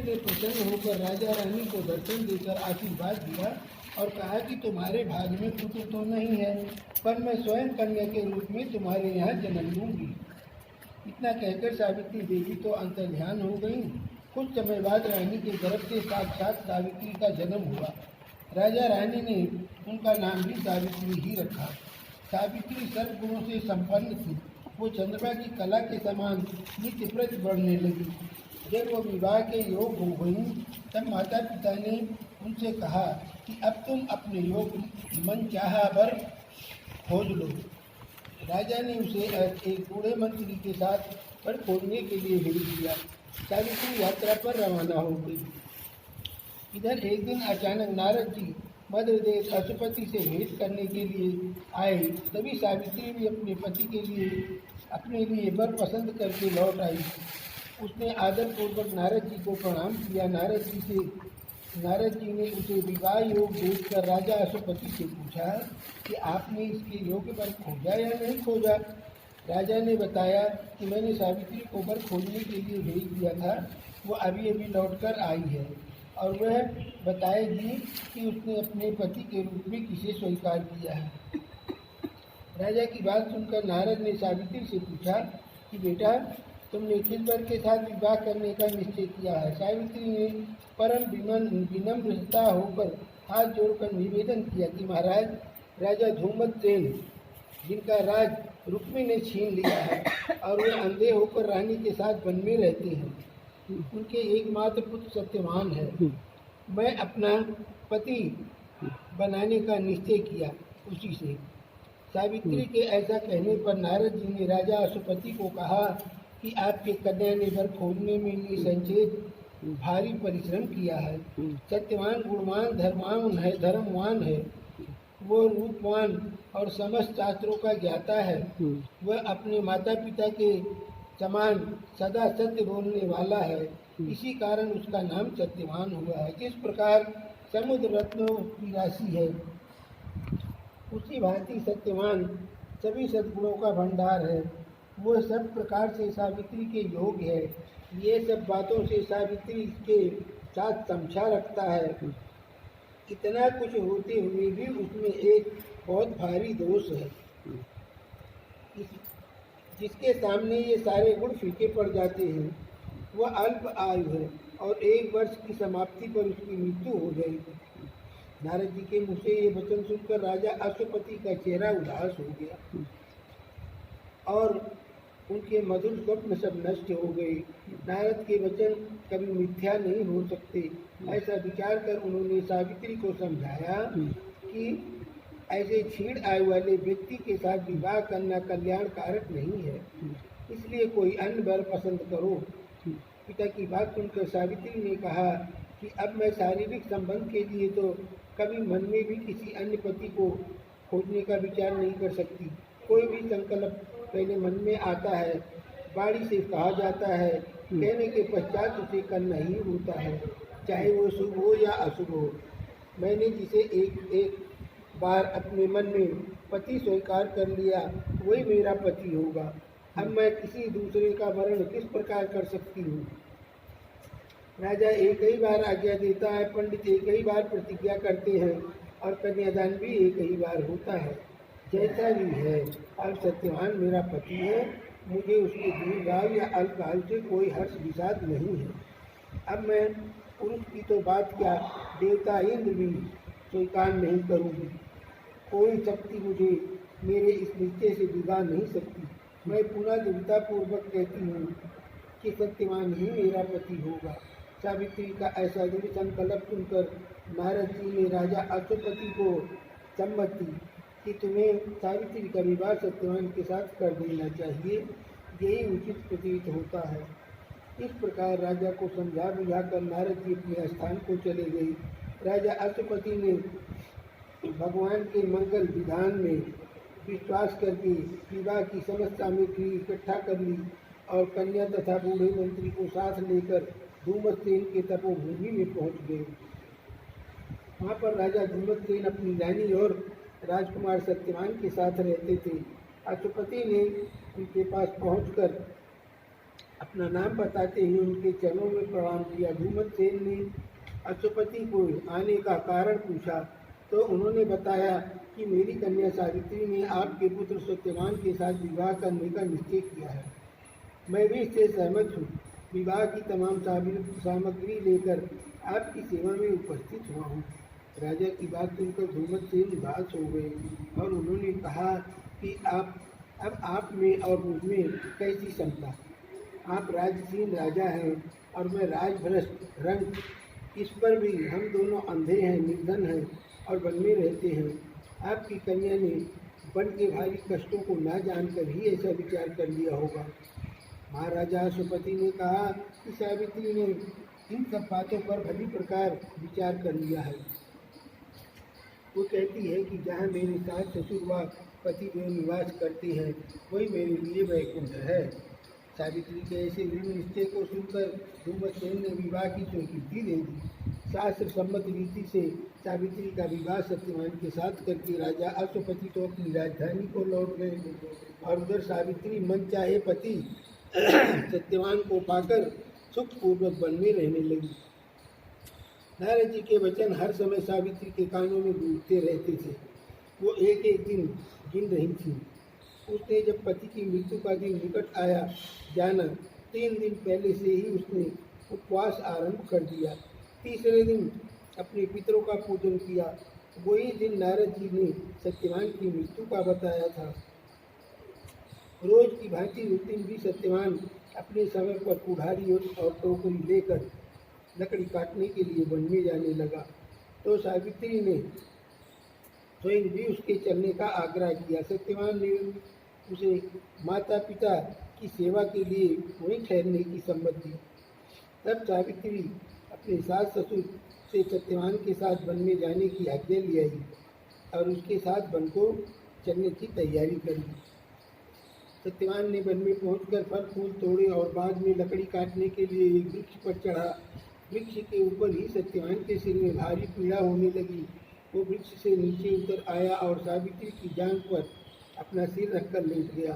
इंद्र ने प्रसन्न होकर राजा रानी को दर्शन देकर आशीर्वाद दिया और कहा कि तुम्हारे भाग्य में पुत्र तो नहीं है, पर मैं स्वयं कन्या के रूप में तुम्हारे यहाँ जन्म लूंगी। इतना कहकर सावित्री देवी तो अंतर्ध्यान हो गई। कुछ समय बाद रानी के गर्भ से साक्षात सावित्री का जन्म हुआ। राजा रानी ने उनका नाम भी सावित्री ही रखा। सावित्री सर्व गुणों से संपन्न थी। वो चंद्रमा की कला के समान नित्य प्रति बढ़ने लगी। जब वो विवाह के योग हो गई तब माता पिता ने उनसे कहा कि अब तुम अपने योग मन चाहा वर खोज लो। राजा ने उसे एक बूढ़े मंत्री के साथ पर खोजने के लिए भेज दिया। सावित्री यात्रा पर रवाना हो गई। इधर एक दिन अचानक नारद जी मध्य देश अशुपति से भेंट करने के लिए आए। तभी सावित्री भी अपने पति के लिए अपने लिए वर पसंद करके लौट आई। उसने आदरपूर्वक नारद जी को प्रणाम किया। नारद जी ने उसे विवाह योग देखकर राजा अशुपति से पूछा कि आपने इसके योग पर खोजा या नहीं खोजा। राजा ने बताया कि मैंने सावित्री को वर खोजने के लिए भेज दिया था। वो अभी अभी लौटकर आई है और वह बताएगी कि उसने अपने पति के रूप में किसे स्वीकार किया है। राजा की बात सुनकर नारद ने सावित्री से पूछा कि बेटा, तुमने किस वर के साथ विवाह करने का निश्चय किया है। सावित्री ने परम विनम्रता होकर हाथ जोड़कर निवेदन किया कि महाराज, राजा धूमद्सेन, जिनका राज रुक्मी ने छीन लिया है और वे अंधे होकर रानी के साथ वन में रहते हैं, उनके एकमात्र पुत्र सत्यवान है। मैं अपना पति बनाने का निश्चय किया उसी से। सावित्री के ऐसा कहने पर नारद जी ने राजा अशुपति को कहा कि आपके कन्या ने वर खोजने में निसंचेत भारी परिश्रम किया है। सत्यवान गुणवान धर्मवान है। वो रूपवान और समस्त शास्त्रों का ज्ञाता है। वह अपने माता पिता के समान सदा सत्य बोलने वाला है। इसी कारण उसका नाम सत्यवान हुआ है। जिस प्रकार समुद्र रत्नों की राशि है, उसी भांति सत्यवान सभी सद्गुणों का भंडार है। वो सब प्रकार से सावित्री के योग है। ये सब बातों से सावित्री के साथ समझा रखता है। इतना कुछ होते हुए भी उसमें एक बहुत भारी दोष है, जिसके सामने ये सारे गुण फीके पड़ जाते हैं। वह अल्प आयु है और 1 वर्ष की समाप्ति पर उसकी मृत्यु हो जाएगी। नारद जी के मुँह से ये वचन सुनकर राजा अशुपति का चेहरा उदास हो गया और उनके मधुर स्वप्न सब नष्ट हो गए। नारद के वचन कभी मिथ्या नहीं हो सकते। ऐसा विचार कर उन्होंने सावित्री को समझाया कि ऐसे क्षीण आयु वाले व्यक्ति के साथ विवाह करना कल्याणकारक नहीं है, इसलिए कोई अन्य वर पसंद करो। पिता की बात सुनकर सावित्री ने कहा कि अब मैं शारीरिक संबंध के लिए तो कभी मन में भी किसी अन्य पति को खोजने का विचार नहीं कर सकती। कोई भी संकल्प पहले मन में आता है, वाणी से कहा जाता है, कहने के पश्चात उसे करना ही होता है, चाहे वो शुभ हो या अशुभ हो। मैंने जिसे एक बार अपने मन में पति स्वीकार कर लिया, वही मेरा पति होगा। अब मैं किसी दूसरे का वर्ण किस प्रकार कर सकती हूँ। राजा एक ही बार आज्ञा देता है, पंडित एक ही बार प्रतिज्ञा करते हैं और कन्यादान भी एक ही बार होता है। जैसा भी है, अब सत्यवान मेरा पति है। मुझे उसके दीर्घायु या अल्पायु से कोई हर्ष विषाद नहीं है। अब मैं पुरुष की तो बात क्या, देवता इंद्र भी स्वीकार नहीं करूँगी। कोई शक्ति मुझे मेरे इस निश्चय से बिगाड़ नहीं सकती। मैं पुनः दृढ़तापूर्वक कहती हूँ कि सत्यवान ही मेरा पति होगा। सावित्री का ऐसा दृढ़ संकल्प सुनकर नारद जी ने राजा अशुपति को सम्मत दी कि तुम्हें सावित्री का विवाह सत्यवान के साथ कर देना चाहिए, यही उचित प्रतीत होता है। इस प्रकार राजा को समझा बुझाकर नारद जी अपने स्थान को चले गए। राजा अशुपति ने भगवान के मंगल विधान में विश्वास करके विवाह की समस्त सामग्री इकट्ठा कर ली और कन्या तथा बूढ़े मंत्री को साथ लेकर धूमद्सेन के तपोभूमि में पहुंच गए। वहाँ पर राजा धूमद्सेन अपनी रानी और राजकुमार सत्यवान के साथ रहते थे। अशुपति ने उनके पास पहुंचकर अपना नाम बताते ही उनके चरणों में प्रणाम किया। धूमतसेन ने अश्वपति को आने का कारण पूछा तो उन्होंने बताया कि मेरी कन्या सावित्री ने आपके पुत्र सत्यवान के साथ विवाह करने का निश्चय किया है। मैं भी इससे सहमत हूँ। विवाह की तमाम सामग्री लेकर आपकी सेवा में उपस्थित हुआ हूँ। राजा की बात सुनकर धूमतसेन उदास हो गए और उन्होंने कहा कि अब आप में और मुझ में कैसी क्षमता। आप राजसीन राजा हैं और मैं राजभ्रष्ट रंग। इस पर भी हम दोनों अंधे हैं, निर्धन हैं और वन में रहते हैं। आपकी कन्या ने वन के भारी कष्टों को ना जानकर ही ऐसा विचार कर लिया होगा। महाराजा अश्वपति ने कहा कि सावित्री ने इन सब बातों पर भली प्रकार विचार कर लिया है। वो कहती है कि जहाँ मेरे सास ससुर व पतिदेव निवास करते हैं वही मेरे लिए वैकुंठ है। सावित्री के ऐसे दृढ़ निश्चय को सुनकर धूमतसेन ने विवाह की स्वीकृति दे दी। शास्त्र सम्मत रीति से सावित्री का विवाह सत्यवान के साथ करके राजा अश्वपति तो अपनी राजधानी को लौट गए और उधर सावित्री मन चाहे पति सत्यवान को पाकर सुखपूर्वक वन में रहने लगी। नारद जी के वचन हर समय सावित्री के कानों में गूंजते रहते थे। वो एक एक दिन गिन रही थी। उसने जब पति की मृत्यु का दिन निकट आया जाना 3 दिन पहले से ही उसने उपवास आरंभ कर दिया। तीसरे दिन अपने पितरों का पूजन किया। वही दिन नारद जी ने सत्यवान की मृत्यु का बताया था। रोज की भांति उस दिन भी सत्यवान अपने समय पर कुल्हाड़ी और टोकरी लेकर लकड़ी काटने के लिए वन में जाने लगा तो सावित्री ने स्वयं भी उसके चलने का आग्रह किया। सत्यवान ने उसे माता पिता की सेवा के लिए वहीं ठहरने की सम्मति दी। तब सावित्री अपने सास ससुर से सत्यवान के साथ वन में जाने की आज्ञा ले आई और उसके साथ वन को चलने की तैयारी करी। सत्यवान ने वन में पहुंचकर फल फूल तोड़े और बाद में लकड़ी काटने के लिए एक वृक्ष पर चढ़ा। वृक्ष के ऊपर ही सत्यवान के सिर में भारी पीड़ा होने लगी। वो वृक्ष से नीचे उतर आया और सावित्री की जांघ पर अपना सिर रखकर लेट गया।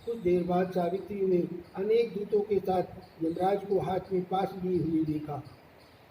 कुछ देर बाद सावित्री ने अनेक दूतों के साथ यमराज को हाथ में पास लिए हुए देखा।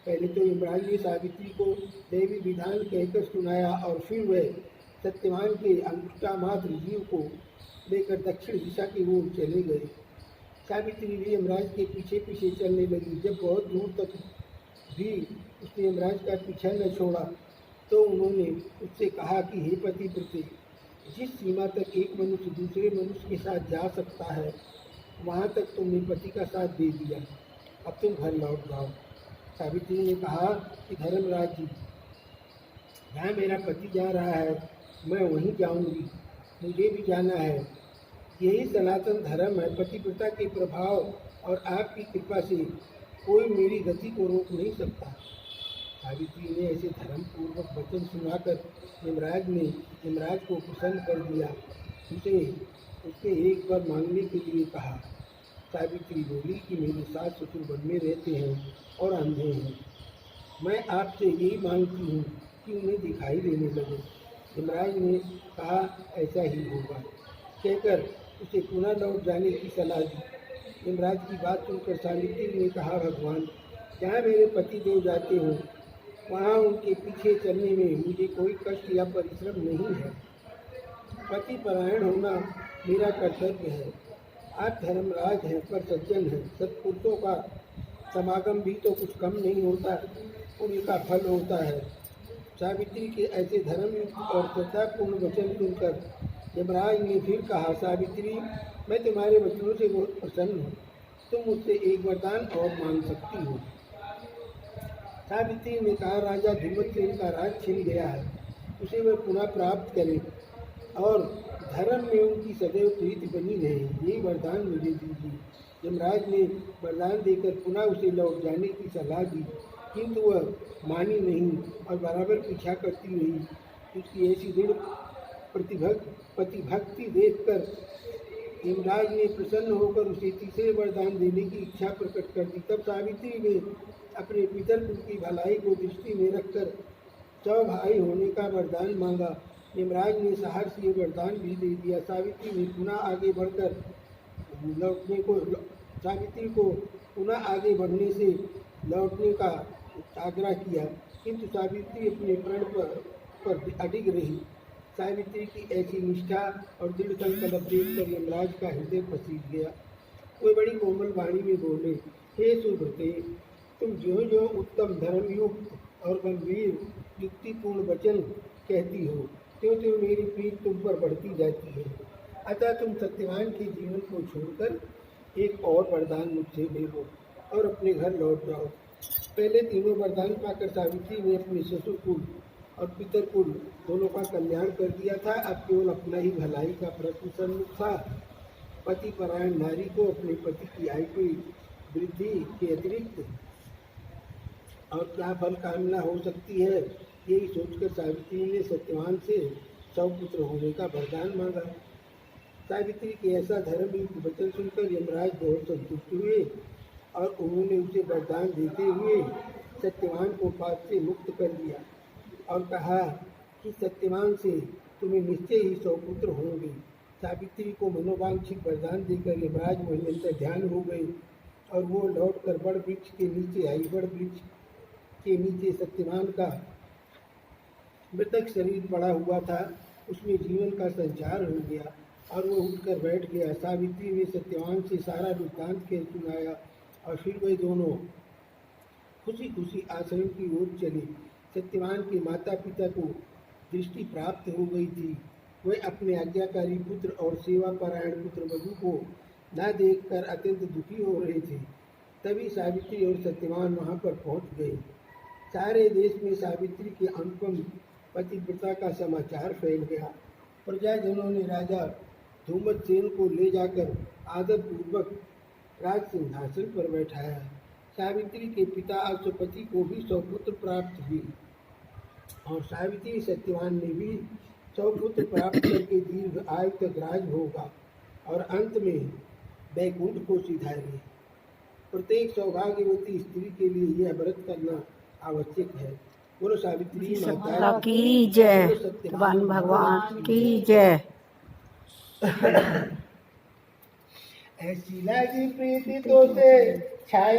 पहले तो यमराज ने सावित्री को दैवी विधान कहकर सुनाया और फिर वह सत्यवान के अंगुष्ठामात्र जीव को लेकर दक्षिण दिशा की ओर चले गए। सावित्री भी यमराज के पीछे पीछे चलने लगी। जब बहुत दूर तक भी उसने यमराज का पीछा न छोड़ा तो उन्होंने उससे कहा कि हे पतिव्रते, जिस सीमा तक एक मनुष्य दूसरे मनुष्य के साथ जा सकता है वहाँ तक तुमने पति का साथ दे दिया। अब तुम घर लौट जाओ। सावित्री ने कहा कि धर्मराज जी, जहाँ मेरा पति जा रहा है मैं वहीं जाऊंगी। मुझे भी जाना है। यही सनातन धर्म है। पतिव्रता के प्रभाव और आपकी कृपा से कोई मेरी गति को रोक नहीं सकता। सावित्री ने ऐसे धर्म पूर्वक वचन सुनाकर यमराज को प्रसन्न कर दिया। उसने एक बार मांगने के लिए कहा। सावित्री बोली कि मेरे सास ससुर वन में रहते हैं और अंधे हैं। मैं आपसे यही मांगती हूँ कि उन्हें दिखाई देने लगे। यमराज ने कहा ऐसा ही होगा कहकर उसे पुनः लौट जाने की सलाह दी। यमराज की बात सुनकर सावित्री ने कहा, भगवान, जहाँ मेरे पति देव जाते हो वहाँ उनके पीछे चलने में मुझे कोई कष्ट या परिश्रम नहीं है। पति परायण होना मेरा कर्तव्य है। आप धर्मराज हैं पर सज्जन हैं। सत्पुरुषों का समागम भी तो कुछ कम नहीं होता, पुण्य का फल होता है। सावित्री के ऐसे धर्मयुक्त और श्रद्धापूर्ण वचन सुनकर यमराज ने फिर कहा, सावित्री, मैं तुम्हारे वचनों से बहुत प्रसन्न हूँ। तुम मुझसे एक वरदान और मांग सकती हो। सावित्री ने कहा, राजा धूमतसेन का राज छिन गया है, उसे वह पुनः प्राप्त करे और धर्म में उनकी सदैव प्रीति बनी रहे, यही वरदान मुझे दीजिए। यमराज ने वरदान देकर पुनः उसे लौट जाने की सलाह दी, किंतु वह मानी नहीं और बराबर पीछा करती रही। उसकी ऐसी दृढ़ प्रतिभक्ति देखकर यमराज ने प्रसन्न होकर उसे तीसरे वरदान देने की इच्छा प्रकट कर दी। तब सावित्री ने अपने पितर कुल की भलाई को दृष्टि में रखकर 100 भाई होने का वरदान मांगा। यमराज ने सहर्ष ये वरदान भी दे दिया। सावित्री ने पुनः आगे बढ़कर लौटने को सावित्री को पुनः आगे बढ़ने से लौटने का आग्रह किया, किंतु सावित्री अपने प्रण पर अडिग रही। सावित्री की ऐसी निष्ठा और दृढ़ संकल्प देखकर यमराज का हृदय पसीज गया। वे बड़ी कोमल वाणी में बोले, हे सुब्रते, तुम ज्यों ज्यों उत्तम धर्मयुक्त और गंभीर युक्तिपूर्ण वचन कहती हो, त्यों त्यों मेरी प्रीत तुम पर बढ़ती जाती है। अतः तुम सत्यवान के जीवन को छोड़कर एक और वरदान मुझसे ले लो और अपने घर लौट जाओ। पहले तीनों वरदान पाकर सावित्री ने अपने ससुर कुल और पितर कुल दोनों का कल्याण कर दिया था। अब केवल अपना ही भलाई का प्रश्न सन्मुख था। पति परायण नारी को अपने पति की आयु की वृद्धि के अतिरिक्त और क्या फल कामना हो सकती है, यही सोचकर सावित्री ने सत्यवान से सौपुत्र होने का वरदान मांगा। सावित्री के ऐसा धर्मयुक्त वचन सुनकर यमराज बहुत संतुष्ट हुए और उन्होंने उसे वरदान देते हुए सत्यवान को पाप से मुक्त कर दिया और कहा कि सत्यवान से तुम्हें निश्चय ही सौपुत्र होंगे। सावित्री को मनोवांछित वरदान देकर यमराज महेंद्र ध्यान हो गए और वो लौटकर बड़ वृक्ष के नीचे आई। बड़ वृक्ष के नीचे सत्यवान का मृतक शरीर पड़ा हुआ था, उसमें जीवन का संचार हो गया और वो उठकर बैठ गया। सावित्री ने सत्यवान से सारा वृत्तांत कह सुनाया और फिर वे दोनों खुशी खुशी आश्रम की ओर चले। सत्यवान के माता पिता को दृष्टि प्राप्त हो गई थी। वे अपने आज्ञाकारी पुत्र और सेवा परायण पुत्र वधु को न देखकर अत्यंत दुखी हो रहे थे। तभी सावित्री और सत्यवान वहां पर पहुंच गए। सारे देश में सावित्री के अनुपम पतिव्रता का समाचार फैल गया। प्रजाजनों ने राजा धूमतसेन को ले जाकर आदरपूर्वक राज सिंहासन पर बैठाया। सावित्री के पिता अश्वपति को भी सौपुत्र प्राप्त हुई और सावित्री सत्यवान ने भी सौपुत्र प्राप्त करके दीर्घ आयु तक राज भोगा और अंत में वैकुंठ को सिधारे। प्रत्येक सौभाग्यवती स्त्री के लिए यह व्रत करना आवश्यक है। बोलो सावित्री माता की जय, भगवान भगवान की जय। ऐसी लगी प्रीति तो से छाया